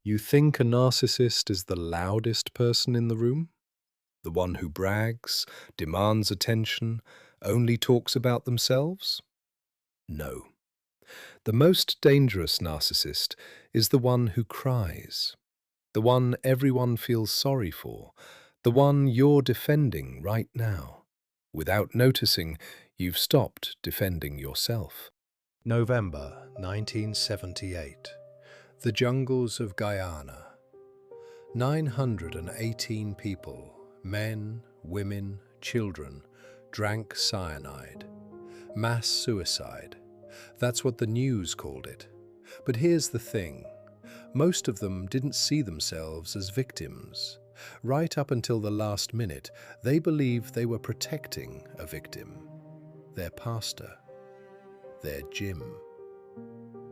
You think a narcissist is the loudest person in the room? The one who brags, demands attention, only talks about themselves? No. The most dangerous narcissist is the one who cries, the one everyone feels sorry for, the one you're defending right now. Without noticing, you've stopped defending yourself. November 1978. The jungles of Guyana. 918 people, men, women, children, drank cyanide. Mass suicide. That's what the news called it. But here's the thing. Most of them didn't see themselves as victims. Right up until the last minute, they believed they were protecting a victim. Their pastor. Their Jim.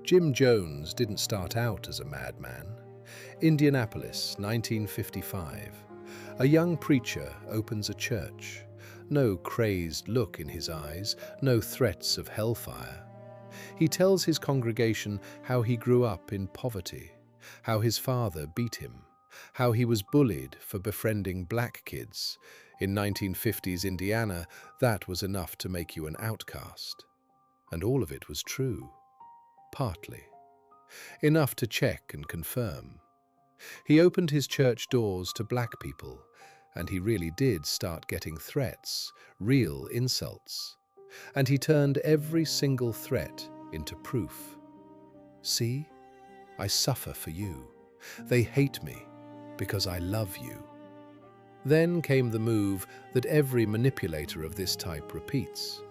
Jim Jones didn't start out as a madman. Indianapolis, 1955. A young preacher opens a church. No crazed look in his eyes, no threats of hellfire. He tells his congregation how he grew up in poverty, how his father beat him, how he was bullied for befriending black kids. In 1950s Indiana, that was enough to make you an outcast. And all of it was true. Partly. Enough to check and confirm. He opened his church doors to black people, and he really did start getting threats, real insults. And he turned every single threat into proof. See, I suffer for you. They hate me because I love you. Then came the move that every manipulator of this type repeats.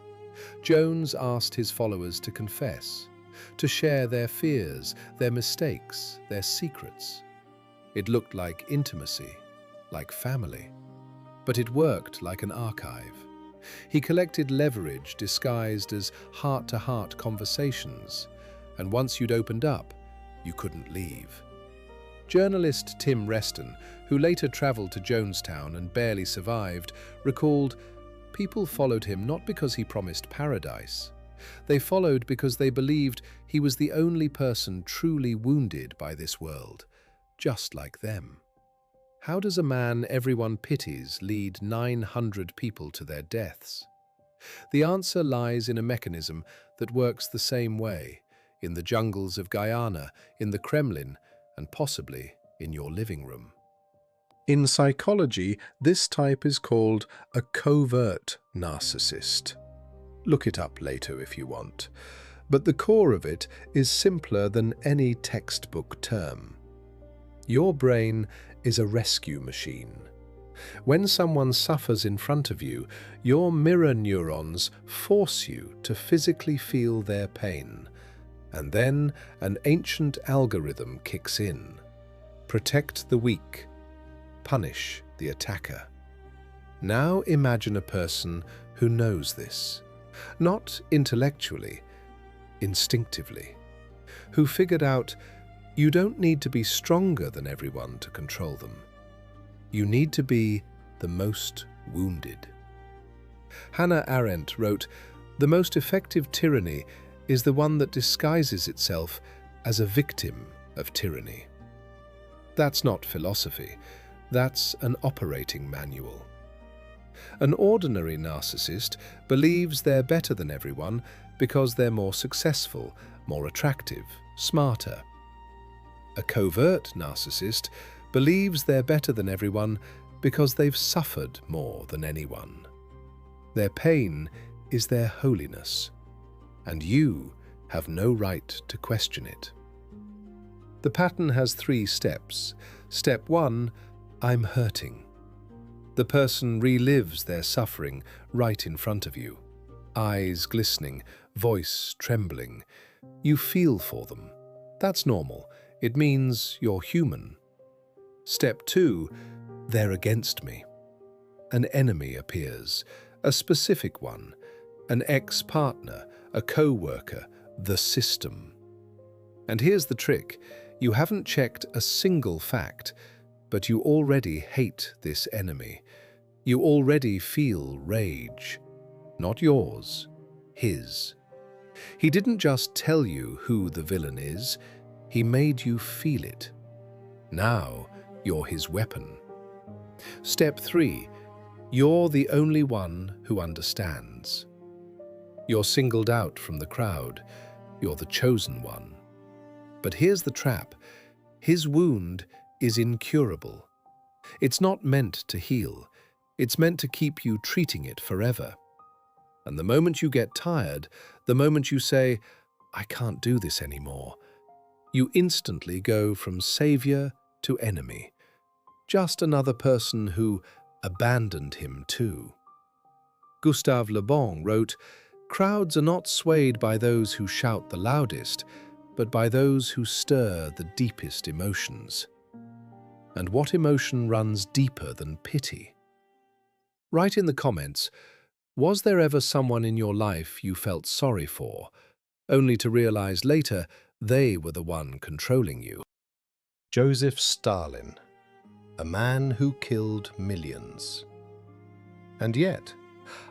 Jones asked his followers to confess, to share their fears, their mistakes, their secrets. It looked like intimacy, like family, but it worked like an archive. He collected leverage disguised as heart-to-heart conversations, and once you'd opened up, you couldn't leave. Journalist Tim Reston, who later traveled to Jonestown and barely survived, recalled, "People followed him not because he promised paradise. They followed because they believed he was the only person truly wounded by this world, just like them." How does a man everyone pities lead 900 people to their deaths? The answer lies in a mechanism that works the same way, in the jungles of Guyana, in the Kremlin, and possibly in your living room. In psychology, this type is called a covert narcissist. Look it up later if you want. But the core of it is simpler than any textbook term. Your brain is a rescue machine. When someone suffers in front of you, your mirror neurons force you to physically feel their pain. And then an ancient algorithm kicks in. Protect the weak. Punish the attacker. Now imagine a person who knows this. Not intellectually, instinctively. Who figured out you don't need to be stronger than everyone to control them. You need to be the most wounded. Hannah Arendt wrote, "The most effective tyranny is the one that disguises itself as a victim of tyranny." That's not philosophy. That's an operating manual. An ordinary narcissist believes they're better than everyone because they're more successful, more attractive, smarter. A covert narcissist believes they're better than everyone because they've suffered more than anyone. Their pain is their holiness, and you have no right to question it. The pattern has 3 steps. Step 1, I'm hurting. The person relives their suffering right in front of you. Eyes glistening, voice trembling. You feel for them. That's normal. It means you're human. Step 2, they're against me. An enemy appears, a specific one, an ex-partner, a co-worker, the system. And here's the trick. You haven't checked a single fact, but you already hate this enemy. You already feel rage. Not yours, his. He didn't just tell you who the villain is, he made you feel it. Now you're his weapon. Step 3. You're the only one who understands. You're singled out from the crowd. You're the chosen one. But here's the trap. His wound is incurable. It's not meant to heal. It's meant to keep you treating it forever. And the moment you get tired, the moment you say, "I can't do this anymore," you instantly go from savior to enemy. Just another person who abandoned him too. Gustave Le Bon wrote, "Crowds are not swayed by those who shout the loudest, but by those who stir the deepest emotions." And what emotion runs deeper than pity? Write in the comments, was there ever someone in your life you felt sorry for, only to realize later they were the one controlling you? Joseph Stalin, a man who killed millions. And yet,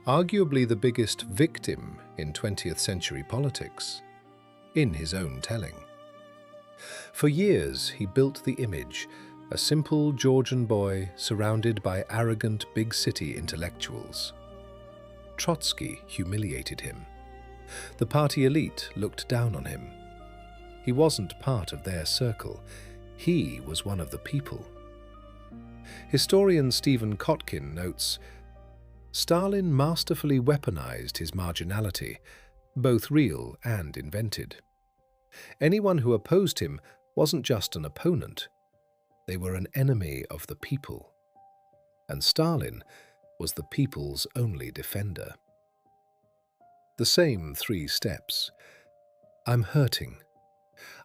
arguably the biggest victim in 20th century politics, in his own telling. For years, he built the image, a simple Georgian boy surrounded by arrogant big city intellectuals. Trotsky humiliated him. The party elite looked down on him. He wasn't part of their circle. He was one of the people. Historian Stephen Kotkin notes, Stalin masterfully weaponized his marginality, both real and invented. Anyone who opposed him wasn't just an opponent. They were an enemy of the people. And Stalin was the people's only defender. The same 3 steps. I'm hurting.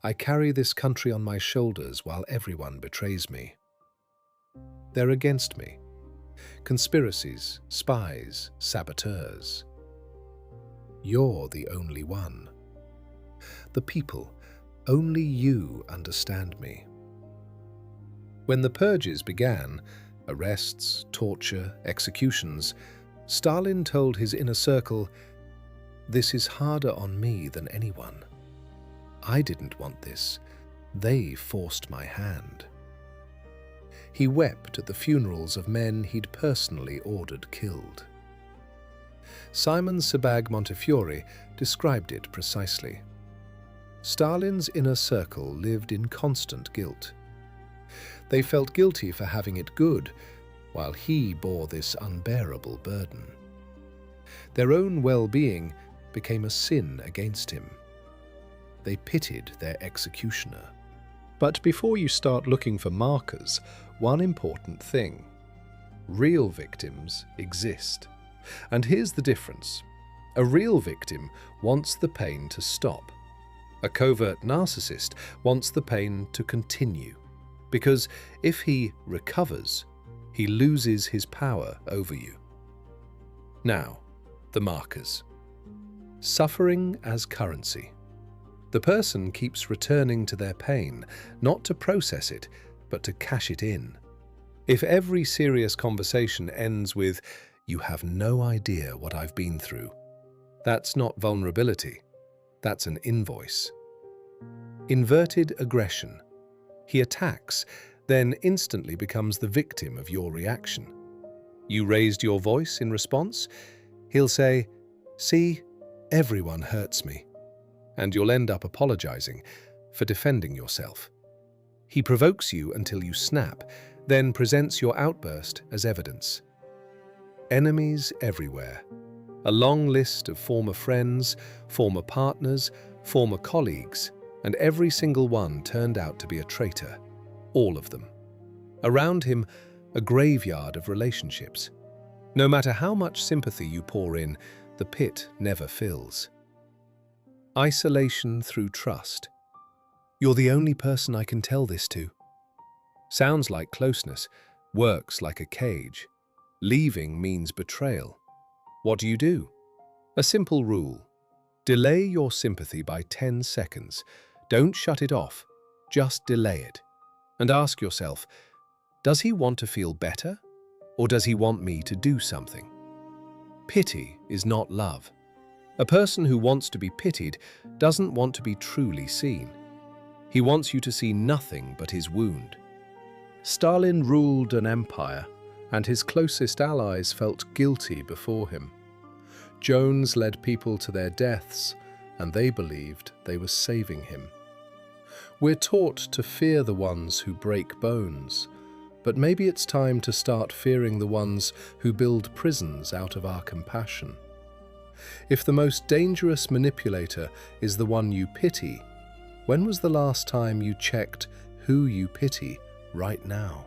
I carry this country on my shoulders while everyone betrays me. They're against me. Conspiracies, spies, saboteurs. You're the only one. The people, only you understand me. When the purges began, arrests, torture, executions, Stalin told his inner circle, "This is harder on me than anyone. I didn't want this. They forced my hand." He wept at the funerals of men he'd personally ordered killed. Simon Sebag Montefiore described it precisely. Stalin's inner circle lived in constant guilt. They felt guilty for having it good, while he bore this unbearable burden. Their own well-being became a sin against him. They pitied their executioner. But before you start looking for markers, one important thing. Real victims exist. And here's the difference. A real victim wants the pain to stop. A covert narcissist wants the pain to continue. Because if he recovers, he loses his power over you. Now, the markers. Suffering as currency. The person keeps returning to their pain, not to process it, but to cash it in. If every serious conversation ends with, "You have no idea what I've been through," that's not vulnerability, that's an invoice. Inverted aggression. He attacks, then instantly becomes the victim of your reaction. You raised your voice in response? He'll say, "See, everyone hurts me." And you'll end up apologizing for defending yourself. He provokes you until you snap, then presents your outburst as evidence. Enemies everywhere. A long list of former friends, former partners, former colleagues, and every single one turned out to be a traitor. All of them. Around him, a graveyard of relationships. No matter how much sympathy you pour in, the pit never fills. Isolation through trust. You're the only person I can tell this to. Sounds like closeness, works like a cage. Leaving means betrayal. What do? A simple rule. Delay your sympathy by 10 seconds. Don't shut it off, just delay it. And ask yourself, does he want to feel better? Or does he want me to do something? Pity is not love. A person who wants to be pitied doesn't want to be truly seen. He wants you to see nothing but his wound. Stalin ruled an empire, and his closest allies felt guilty before him. Jones led people to their deaths, and they believed they were saving him. We're taught to fear the ones who break bones, but maybe it's time to start fearing the ones who build prisons out of our compassion. If the most dangerous manipulator is the one you pity, when was the last time you checked who you pity right now?